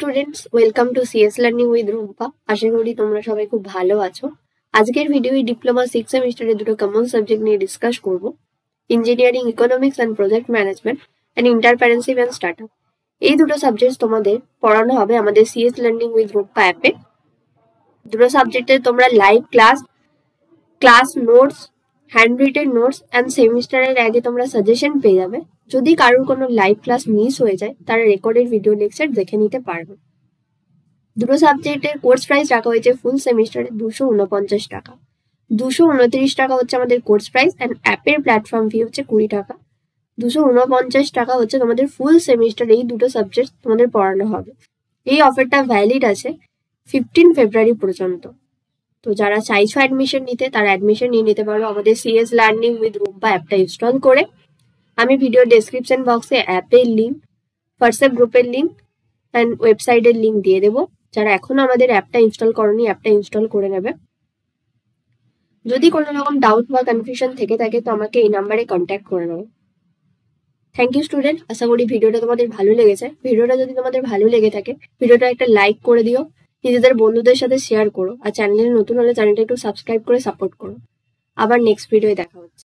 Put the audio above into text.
Students, welcome to CS learning with Rumpa. আশা করি তোমরা সবাই খুব ভালো আছো। আজকের ভিডিও ডিপ্লোমা 6 সেমিস্টারের দুটো কমন সাবজেক্ট নিয়ে ডিসকাস করব, engineering economics and project management and entrepreneurship and startup. এই দুটো সাবজেক্ট তোমাদের পড়ানো হবে আমাদের সিএস লার্নিং উইথ রুম্পা অ্যাপে। দুটো সাবজেক্টে তোমরা live class notes, hand written notes and সেমিস্টারের আগে তোমরা সাজেশন পেয়ে যাবে। যদি কারোর কোনো লাইভ ক্লাস মিস হয়ে যায় তারা রেকর্ডেড ভিডিও লেকচার দেখে নিতে পারবে। দুটো সাবজেক্টের কোর্স প্রাইস রাখা হয়েছে ফুল সেমিস্টারে 249 টাকা। 229 টাকা হচ্ছে আমাদের কোর্স প্রাইস অ্যান্ড অ্যাপের প্ল্যাটফর্ম ফি হচ্ছে 20 টাকা। 249 টাকা হচ্ছে তোমাদের ফুল সেমিস্টার এই দুটো সাবজেক্ট তোমাদের পড়ানো হবে। এই অফারটা ভ্যালিড আছে 15 ফেব্রুয়ারি পর্যন্ত। তো যারা চাইছো অ্যাডমিশন নিতে তারা অ্যাডমিশন নিয়ে নিতে পারো আমাদের সিএস লার্নিং উইথ রুম্পা অ্যাপটা ইনস্টল করে। আমি ভিডিও ডেসক্রিপশন বক্সে অ্যাপের লিঙ্ক, হোয়াটসঅ্যাপ গ্রুপের লিঙ্ক অ্যান্ড ওয়েবসাইটের লিঙ্ক দিয়ে দেবো। যারা এখনো আমাদের অ্যাপটা ইনস্টল করনি অ্যাপটা ইনস্টল করে নেবে। যদি কোনো রকম ডাউট বা কনফিউশন থেকে থাকে তো আমাকে এই নাম্বারে কন্ট্যাক্ট করে নেবে। থ্যাংক ইউ স্টুডেন্ট, আশা করি ভিডিওটা তোমাদের ভালো লেগেছে। ভিডিওটা যদি তোমাদের ভালো লেগে থাকে ভিডিওটা একটা লাইক করে দিও, নিজেদের বন্ধুদের সাথে শেয়ার করো, আর চ্যানেলে নতুন হলে চ্যানেলটা একটু সাবস্ক্রাইব করে সাপোর্ট করো। আবার নেক্সট ভিডিওয়ে দেখা হচ্ছে।